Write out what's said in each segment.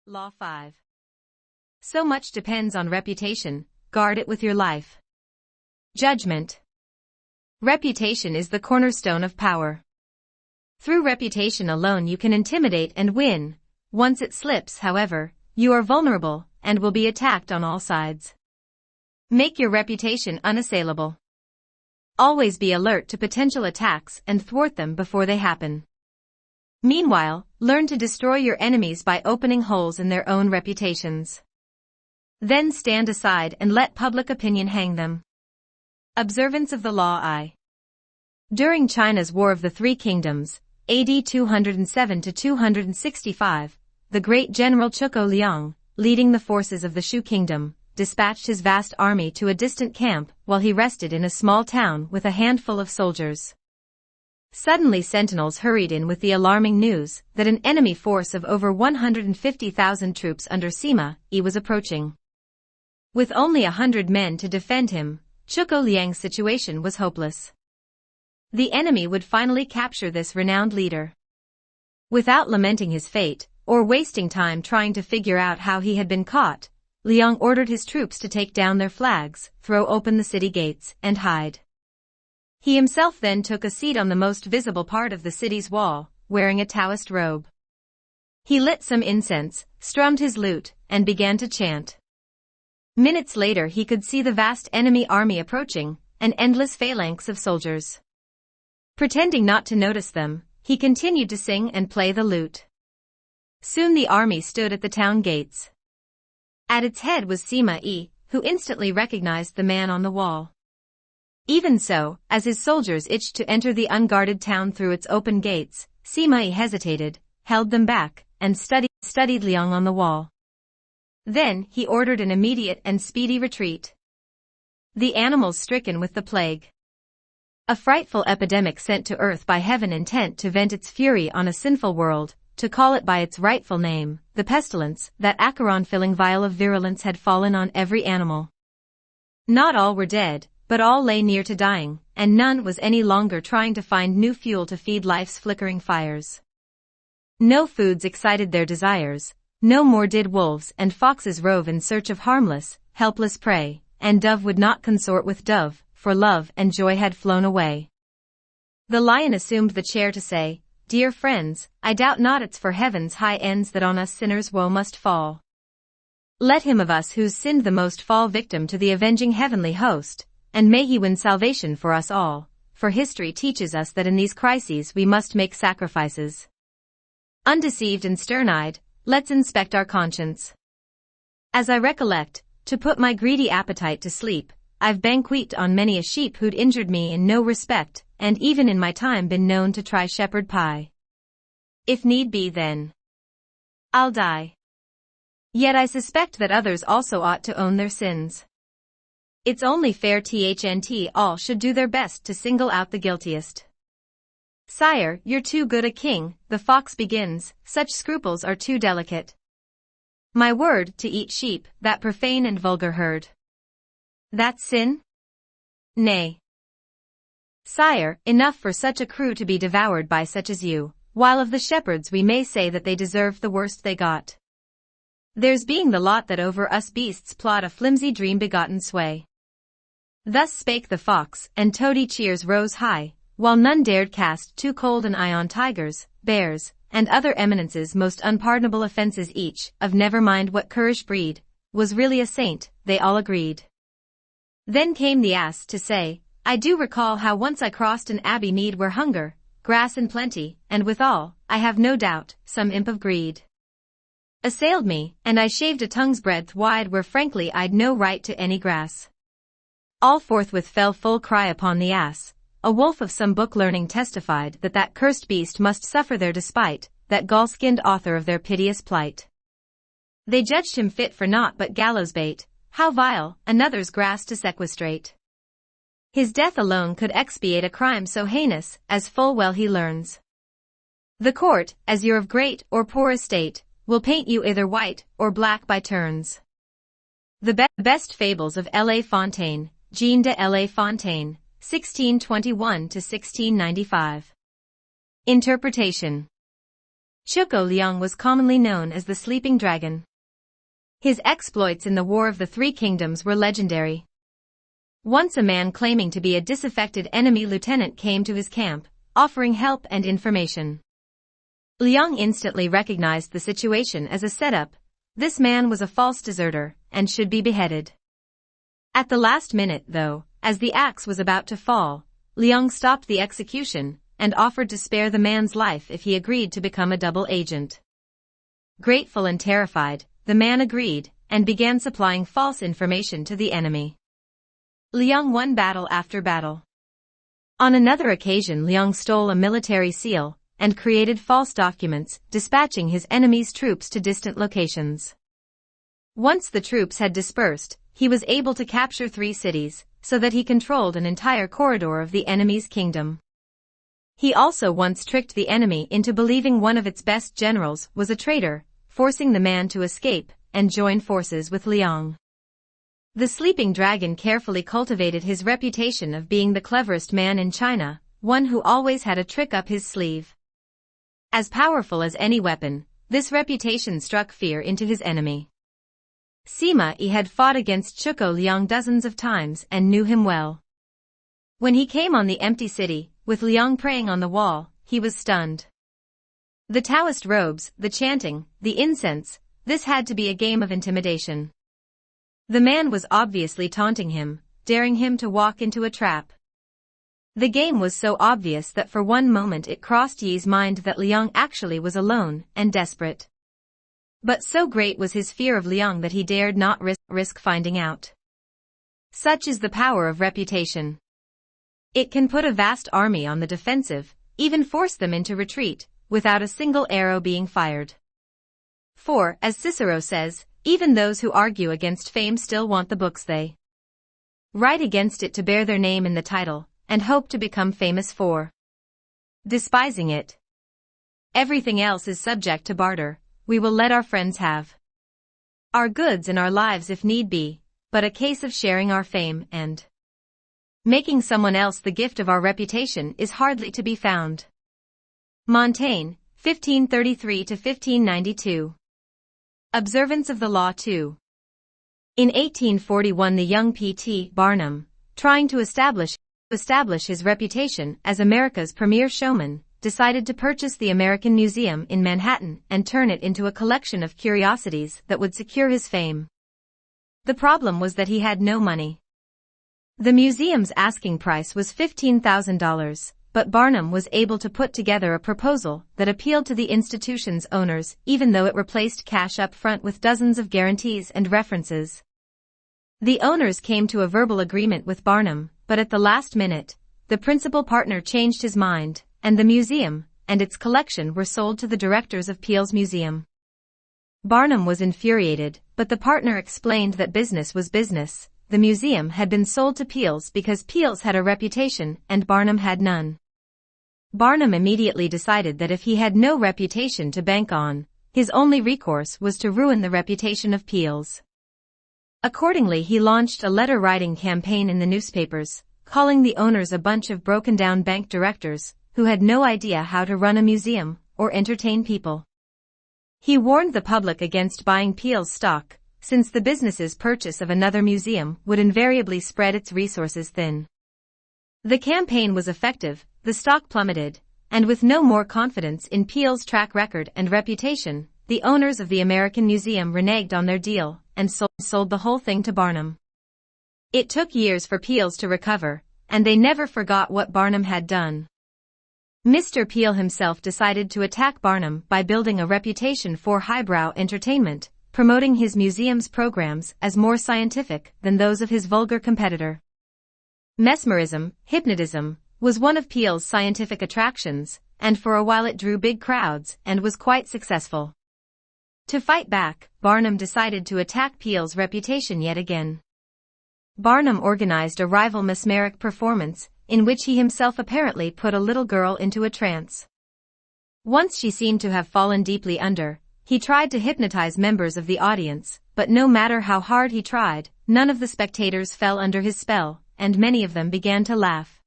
Law 5. So much depends on reputation, guard it with your life. Judgment. Reputation is the cornerstone of power. Through reputation alone you can intimidate and win. Once it slips, however, you are vulnerable and will be attacked on all sides. Make your reputation unassailable. Always be alert to potential attacks and thwart them before they happen. Meanwhile, learn to destroy your enemies by opening holes in their own reputations. Then stand aside and let public opinion hang them. Observance of the Law I. During China's War of the Three Kingdoms, AD 207 to 265, the great general Zhuge Liang, leading the forces of the Shu kingdom, dispatched his vast army to a distant camp while he rested in a small town with a handful of soldiers. Suddenly sentinels hurried in with the alarming news that an enemy force of over 150,000 troops under Sima Yi was approaching. With only 100 men to defend him, Zhuge Liang's situation was hopeless. The enemy would finally capture this renowned leader. Without lamenting his fate, or wasting time trying to figure out how he had been caught, Liang ordered his troops to take down their flags, throw open the city gates, and hide. He himself then took a seat on the most visible part of the city's wall, wearing a Taoist robe. He lit some incense, strummed his lute, and began to chant. Minutes later he could see the vast enemy army approaching, an endless phalanx of soldiers. Pretending not to notice them, he continued to sing and play the lute. Soon the army stood at the town gates. At its head was Sima Yi, who instantly recognized the man on the wall. Even so, as his soldiers itched to enter the unguarded town through its open gates, Sima Yi hesitated, held them back, and studied Liang on the wall. Then he ordered an immediate and speedy retreat. The animals stricken with the plague. A frightful epidemic sent to earth by heaven intent to vent its fury on a sinful world, to call it by its rightful name, the pestilence, that acheron-filling vial of virulence had fallen on every animal. Not all were dead, but all lay near to dying, and none was any longer trying to find new fuel to feed life's flickering fires. No foods excited their desires, no more did wolves and foxes rove in search of harmless, helpless prey, and dove would not consort with dove, for love and joy had flown away. The lion assumed the chair to say, "Dear friends, I doubt not it's for heaven's high ends that on us sinners woe must fall. Let him of us who's sinned the most fall victim to the avenging heavenly host, and may he win salvation for us all, for history teaches us that in these crises we must make sacrifices." Undeceived and stern-eyed, let's inspect our conscience. As I recollect, to put my greedy appetite to sleep, I've banqueted on many a sheep who'd injured me in no respect, and even in my time been known to try shepherd pie. If need be then, I'll die. Yet I suspect that others also ought to own their sins. It's only fair THNT all should do their best to single out the guiltiest. "Sire, you're too good a king," the fox begins, "such scruples are too delicate. My word, to eat sheep, that profane and vulgar herd. That's sin? Nay. Sire, enough for such a crew to be devoured by such as you, while of the shepherds we may say that they deserved the worst they got. Theirs being the lot that over us beasts plot a flimsy dream-begotten sway." Thus spake the fox, and toady cheers rose high, while none dared cast too cold an eye on tigers, bears, and other eminences most unpardonable offences each, of never mind what currish breed, was really a saint, they all agreed. Then came the ass to say, "I do recall how once I crossed an abbey mead where hunger, grass in plenty, and withal, I have no doubt, some imp of greed assailed me, and I shaved a tongue's breadth wide where frankly I'd no right to any grass." All forthwith fell full cry upon the ass. A wolf of some book learning testified that that cursed beast must suffer their despite, that gall-skinned author of their piteous plight. They judged him fit for naught but gallows bait. How vile, another's grass to sequestrate. His death alone could expiate a crime so heinous, as full well he learns. The court, as you're of great or poor estate, will paint you either white or black by turns. The best fables of La Fontaine, Jean de La Fontaine, 1621 to 1695. Interpretation. Zhuge Liang was commonly known as the Sleeping Dragon. His exploits in the War of the Three Kingdoms were legendary. Once a man claiming to be a disaffected enemy lieutenant came to his camp, offering help and information. Liang instantly recognized the situation as a setup. This man was a false deserter, and should be beheaded. At the last minute, though, as the axe was about to fall, Liang stopped the execution, and offered to spare the man's life if he agreed to become a double agent. Grateful and terrified, the man agreed, and began supplying false information to the enemy. Liang won battle after battle. On another occasion, Liang stole a military seal, and created false documents, dispatching his enemy's troops to distant locations. Once the troops had dispersed, he was able to capture 3 cities, so that he controlled an entire corridor of the enemy's kingdom. He also once tricked the enemy into believing one of its best generals was a traitor, forcing the man to escape and join forces with Liang. The Sleeping Dragon carefully cultivated his reputation of being the cleverest man in China, one who always had a trick up his sleeve. As powerful as any weapon, this reputation struck fear into his enemy. Sima Yi had fought against Zhuge Liang dozens of times and knew him well. When he came on the empty city, with Liang praying on the wall, he was stunned. The Taoist robes, the chanting, the incense, this had to be a game of intimidation. The man was obviously taunting him, daring him to walk into a trap. The game was so obvious that for one moment it crossed Yi's mind that Liang actually was alone and desperate. But so great was his fear of Liang that he dared not risk finding out. Such is the power of reputation. It can put a vast army on the defensive, even force them into retreat, without a single arrow being fired. For, as Cicero says, even those who argue against fame still want the books they write against it to bear their name in the title, and hope to become famous for despising it. Everything else is subject to barter. We will let our friends have our goods and our lives if need be, but a case of sharing our fame and making someone else the gift of our reputation is hardly to be found. Montaigne, 1533–1592. Observance of the Law 2. In 1841, the young P.T. Barnum, trying to establish his reputation as America's premier showman, decided to purchase the American Museum in Manhattan and turn it into a collection of curiosities that would secure his fame. The problem was that he had no money. The museum's asking price was $15,000, but Barnum was able to put together a proposal that appealed to the institution's owners, even though it replaced cash up front with dozens of guarantees and references. The owners came to a verbal agreement with Barnum, but at the last minute, the principal partner changed his mind, and the museum and its collection were sold to the directors of Peale's museum. Barnum was infuriated, but the partner explained that business was business. The museum had been sold to Peale's because Peale's had a reputation and Barnum had none. Barnum immediately decided that if he had no reputation to bank on, his only recourse was to ruin the reputation of Peale's. Accordingly, he launched a letter-writing campaign in the newspapers, calling the owners a bunch of broken-down bank directors who had no idea how to run a museum or entertain people. He warned the public against buying Peale's stock, since the business's purchase of another museum would invariably spread its resources thin. The campaign was effective, the stock plummeted, and with no more confidence in Peale's track record and reputation, the owners of the American Museum reneged on their deal and sold the whole thing to Barnum. It took years for Peale's to recover, and they never forgot what Barnum had done. Mr. Peale himself decided to attack Barnum by building a reputation for highbrow entertainment, promoting his museum's programs as more scientific than those of his vulgar competitor. Mesmerism, hypnotism, was one of Peale's scientific attractions, and for a while it drew big crowds and was quite successful. To fight back, Barnum decided to attack Peale's reputation yet again. Barnum organized a rival mesmeric performance, in which he himself apparently put a little girl into a trance. Once she seemed to have fallen deeply under, he tried to hypnotize members of the audience, but no matter how hard he tried, none of the spectators fell under his spell, and many of them began to laugh.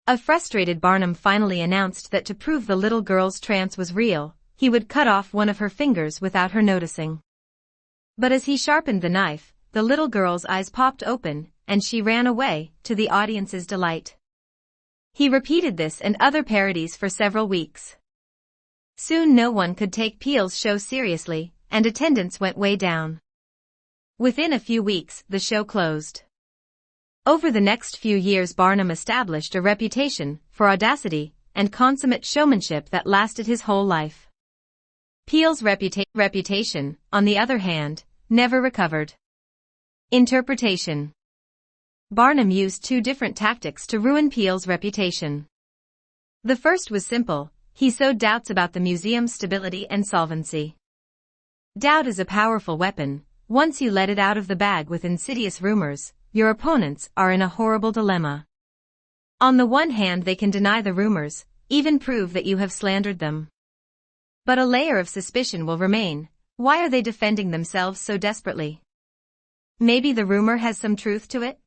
A frustrated Barnum finally announced that to prove the little girl's trance was real, he would cut off one of her fingers without her noticing. But as he sharpened the knife, the little girl's eyes popped open, and she ran away, to the audience's delight. He repeated this and other parodies for several weeks. Soon no one could take Peele's show seriously, and attendance went way down. Within a few weeks, the show closed. Over the next few years, Barnum established a reputation for audacity and consummate showmanship that lasted his whole life. Peele's reputation, on the other hand, never recovered. Interpretation. Barnum used two different tactics to ruin Peele's reputation. The first was simple: he sowed doubts about the museum's stability and solvency. Doubt is a powerful weapon. Once you let it out of the bag with insidious rumors, your opponents are in a horrible dilemma. On the one hand, they can deny the rumors, even prove that you have slandered them. But a layer of suspicion will remain. Why are they defending themselves so desperately? Maybe the rumor has some truth to it?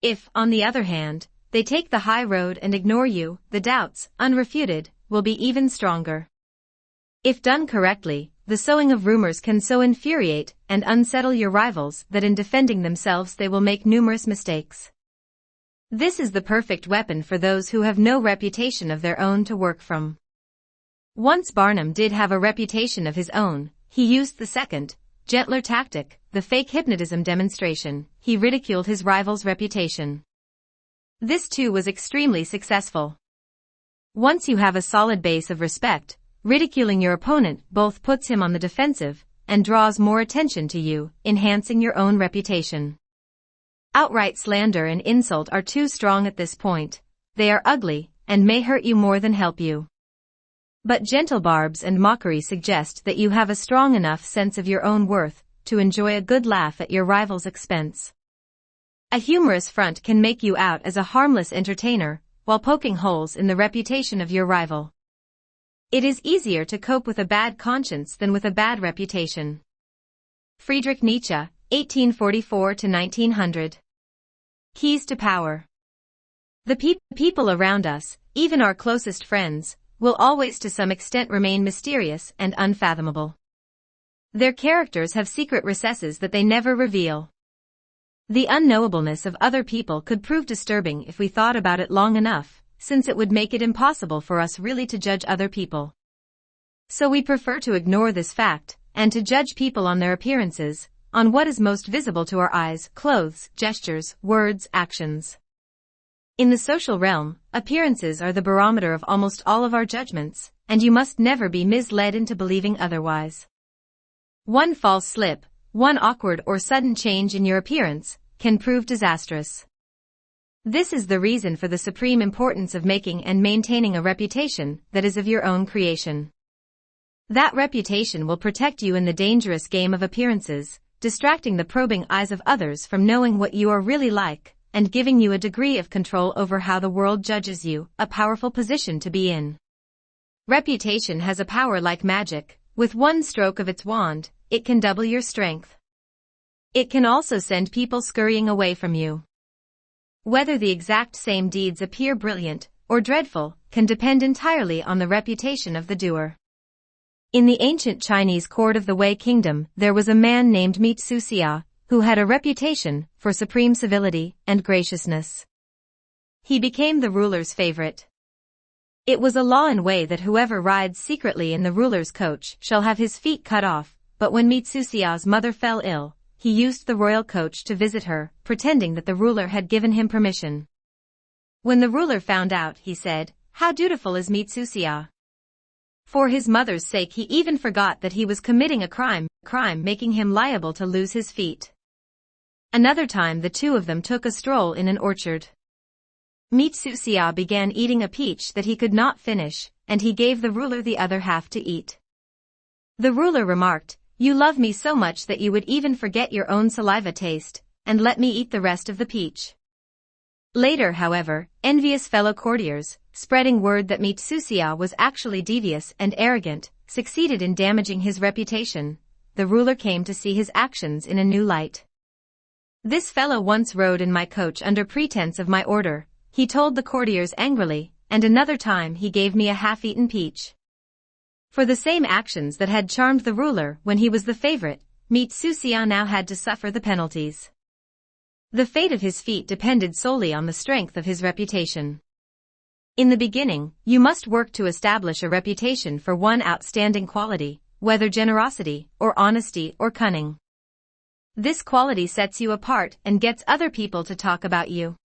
If, on the other hand, they take the high road and ignore you, the doubts, unrefuted, will be even stronger. If done correctly, the sowing of rumors can so infuriate and unsettle your rivals that in defending themselves they will make numerous mistakes. This is the perfect weapon for those who have no reputation of their own to work from. Once Barnum did have a reputation of his own, he used the second, gentler tactic, the fake hypnotism demonstration. He ridiculed his rival's reputation. This too was extremely successful. Once you have a solid base of respect, ridiculing your opponent both puts him on the defensive and draws more attention to you, enhancing your own reputation. Outright slander and insult are too strong at this point. They are ugly and may hurt you more than help you. But gentle barbs and mockery suggest that you have a strong enough sense of your own worth to enjoy a good laugh at your rival's expense. A humorous front can make you out as a harmless entertainer, while poking holes in the reputation of your rival. It is easier to cope with a bad conscience than with a bad reputation. Friedrich Nietzsche, 1844–1900. Keys to power. The people around us, even our closest friends, will always to some extent remain mysterious and unfathomable. Their characters have secret recesses that they never reveal. The unknowableness of other people could prove disturbing if we thought about it long enough, since it would make it impossible for us really to judge other people. So we prefer to ignore this fact, and to judge people on their appearances, on what is most visible to our eyes: clothes, gestures, words, actions. In the social realm, appearances are the barometer of almost all of our judgments, and you must never be misled into believing otherwise. One false slip, one awkward or sudden change in your appearance, can prove disastrous. This is the reason for the supreme importance of making and maintaining a reputation that is of your own creation. That reputation will protect you in the dangerous game of appearances, distracting the probing eyes of others from knowing what you are really like, and giving you a degree of control over how the world judges you, a powerful position to be in. Reputation has a power like magic. With one stroke of its wand, it can double your strength. It can also send people scurrying away from you. Whether the exact same deeds appear brilliant or dreadful can depend entirely on the reputation of the doer. In the ancient Chinese court of the Wei Kingdom, there was a man named Mitsusia, who had a reputation for supreme civility and graciousness. He became the ruler's favorite. It was a law in Wei that whoever rides secretly in the ruler's coach shall have his feet cut off, but when Mitsusia's mother fell ill, he used the royal coach to visit her, pretending that the ruler had given him permission. When the ruler found out, he said, "How dutiful is Mitsusia." For his mother's sake he even forgot that he was committing a crime, making him liable to lose his feet. Another time the two of them took a stroll in an orchard. Mitsusia began eating a peach that he could not finish, and he gave the ruler the other half to eat. The ruler remarked, "You love me so much that you would even forget your own saliva taste, and let me eat the rest of the peach." Later, however, envious fellow courtiers, spreading word that Mitsusia was actually devious and arrogant, succeeded in damaging his reputation. The ruler came to see his actions in a new light. "This fellow once rode in my coach under pretense of my order," he told the courtiers angrily, "and another time he gave me a half-eaten peach. For the same actions that had charmed the ruler when he was the favorite, Mitsuya now had to suffer the penalties. The fate of his feat depended solely on the strength of his reputation. In the beginning, you must work to establish a reputation for one outstanding quality, whether generosity, or honesty, or cunning. This quality sets you apart and gets other people to talk about you.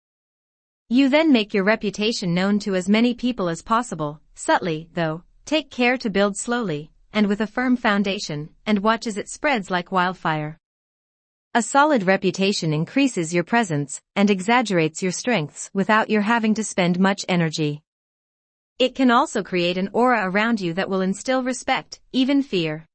You then make your reputation known to as many people as possible, subtly, though, take care to build slowly, and with a firm foundation, and watch as it spreads like wildfire. A solid reputation increases your presence and exaggerates your strengths without your having to spend much energy. It can also create an aura around you that will instill respect, even fear.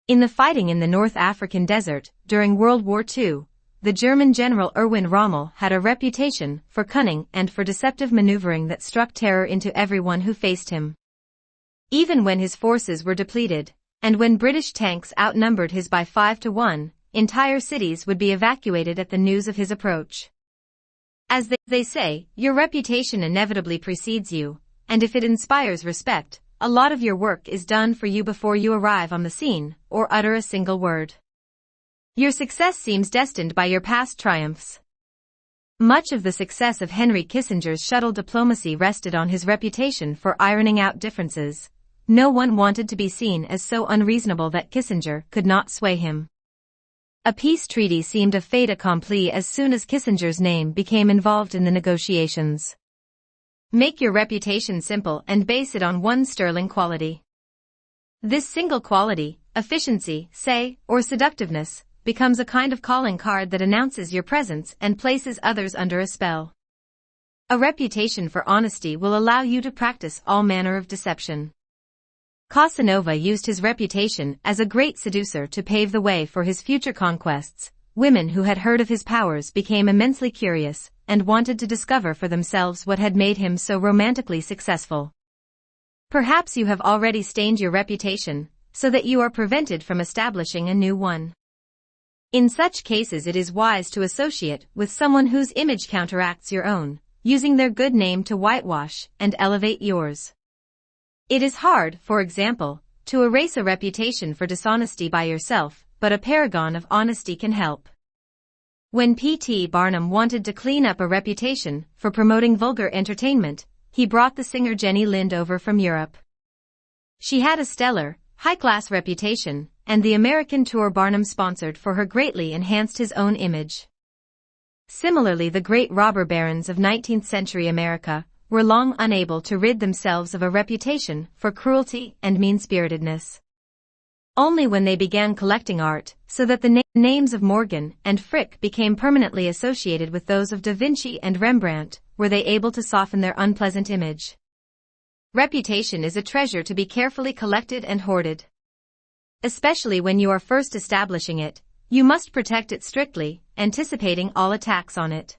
In the fighting in the North African desert, during World War II, the German general Erwin Rommel had a reputation for cunning and for deceptive maneuvering that struck terror into everyone who faced him. Even when his forces were depleted, and when British tanks outnumbered his by 5-1, entire cities would be evacuated at the news of his approach. As they say, your reputation inevitably precedes you, and if it inspires respect, a lot of your work is done for you before you arrive on the scene, or utter a single word. Your success seems destined by your past triumphs. Much of the success of Henry Kissinger's shuttle diplomacy rested on his reputation for ironing out differences. No one wanted to be seen as so unreasonable that Kissinger could not sway him. A peace treaty seemed a fait accompli as soon as Kissinger's name became involved in the negotiations. Make your reputation simple and base it on one sterling quality. This single quality, efficiency, say, or seductiveness, becomes a kind of calling card that announces your presence and places others under a spell. A reputation for honesty will allow you to practice all manner of deception. Casanova used his reputation as a great seducer to pave the way for his future conquests. Women who had heard of his powers became immensely curious and wanted to discover for themselves what had made him so romantically successful. Perhaps you have already stained your reputation, so that you are prevented from establishing a new one. In such cases it is wise to associate with someone whose image counteracts your own, using their good name to whitewash and elevate yours. It is hard, for example, to erase a reputation for dishonesty by yourself, but a paragon of honesty can help. When P.T. Barnum wanted to clean up a reputation for promoting vulgar entertainment, he brought the singer Jenny Lind over from Europe. She had a stellar, high-class reputation, and the American tour Barnum sponsored for her greatly enhanced his own image. Similarly, the great robber barons of 19th-century America were long unable to rid themselves of a reputation for cruelty and mean-spiritedness. Only when they began collecting art, so that the names of Morgan and Frick became permanently associated with those of Da Vinci and Rembrandt, were they able to soften their unpleasant image. Reputation is a treasure to be carefully collected and hoarded. Especially when you are first establishing it, you must protect it strictly, anticipating all attacks on it.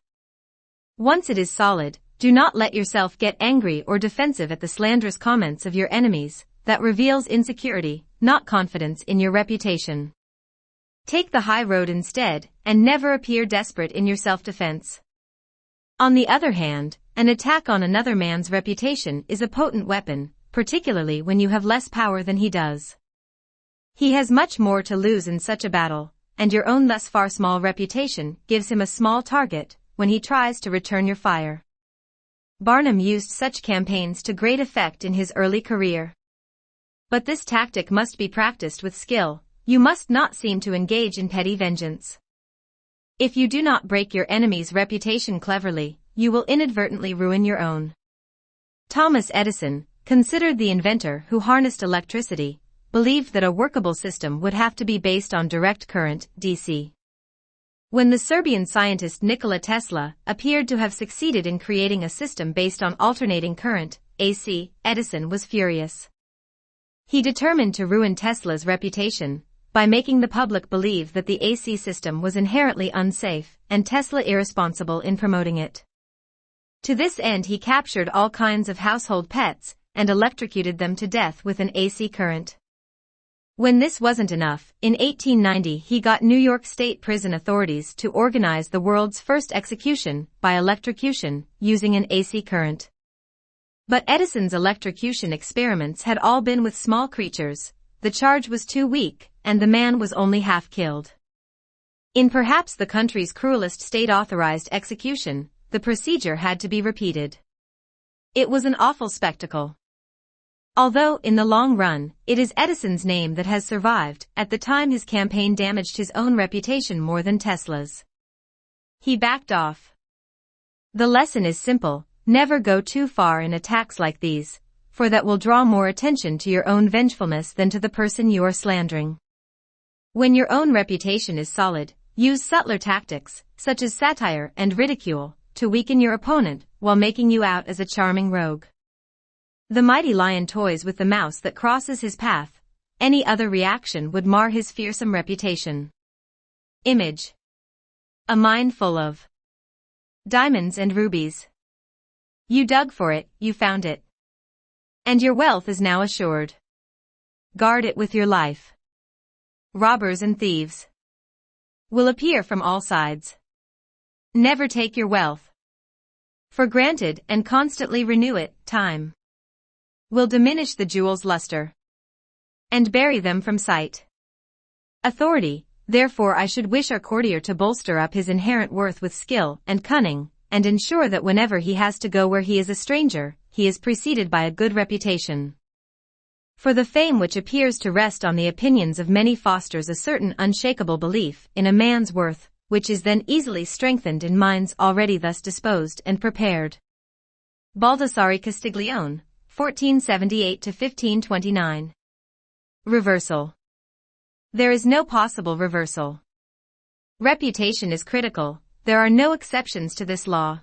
Once it is solid, do not let yourself get angry or defensive at the slanderous comments of your enemies. That reveals insecurity, not confidence in your reputation. Take the high road instead, and never appear desperate in your self-defense. On the other hand, an attack on another man's reputation is a potent weapon, particularly when you have less power than he does. He has much more to lose in such a battle, and your own thus far small reputation gives him a small target when he tries to return your fire. Barnum used such campaigns to great effect in his early career. But this tactic must be practiced with skill. You must not seem to engage in petty vengeance. If you do not break your enemy's reputation cleverly, you will inadvertently ruin your own. Thomas Edison, considered the inventor who harnessed electricity, believed that a workable system would have to be based on direct current, DC. When the Serbian scientist Nikola Tesla appeared to have succeeded in creating a system based on alternating current, AC, Edison was furious. He determined to ruin Tesla's reputation by making the public believe that the AC system was inherently unsafe and Tesla irresponsible in promoting it. To this end he captured all kinds of household pets and electrocuted them to death with an AC current. When this wasn't enough, in 1890 he got New York State prison authorities to organize the world's first execution by electrocution using an AC current. But Edison's electrocution experiments had all been with small creatures, the charge was too weak, and the man was only half killed. In perhaps the country's cruelest state-authorized execution, the procedure had to be repeated. It was an awful spectacle. Although, in the long run, it is Edison's name that has survived, at the time his campaign damaged his own reputation more than Tesla's. He backed off. The lesson is simple: never go too far in attacks like these, for that will draw more attention to your own vengefulness than to the person you are slandering. When your own reputation is solid, use subtler tactics, such as satire and ridicule, to weaken your opponent, while making you out as a charming rogue. The mighty lion toys with the mouse that crosses his path. Any other reaction would mar his fearsome reputation. Image. A mine full of diamonds and rubies. You dug for it, you found it. And your wealth is now assured. Guard it with your life. Robbers and thieves will appear from all sides. Never take your wealth for granted and constantly renew it. Time will diminish the jewel's luster and bury them from sight. Authority, therefore I should wish our courtier to bolster up his inherent worth with skill and cunning, and ensure that whenever he has to go where he is a stranger, he is preceded by a good reputation. For the fame which appears to rest on the opinions of many fosters a certain unshakable belief in a man's worth, which is then easily strengthened in minds already thus disposed and prepared. Baldassare Castiglione, 1478–1529. Reversal. There is no possible reversal. Reputation is critical, there are no exceptions to this law.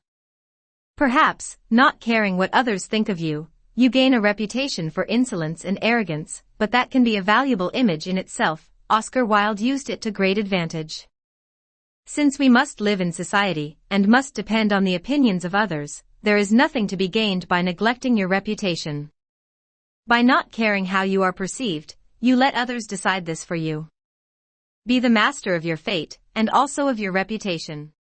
Perhaps, not caring what others think of you, you gain a reputation for insolence and arrogance, but that can be a valuable image in itself. Oscar Wilde used it to great advantage. Since we must live in society, and must depend on the opinions of others, there is nothing to be gained by neglecting your reputation. By not caring how you are perceived, you let others decide this for you. Be the master of your fate, and also of your reputation.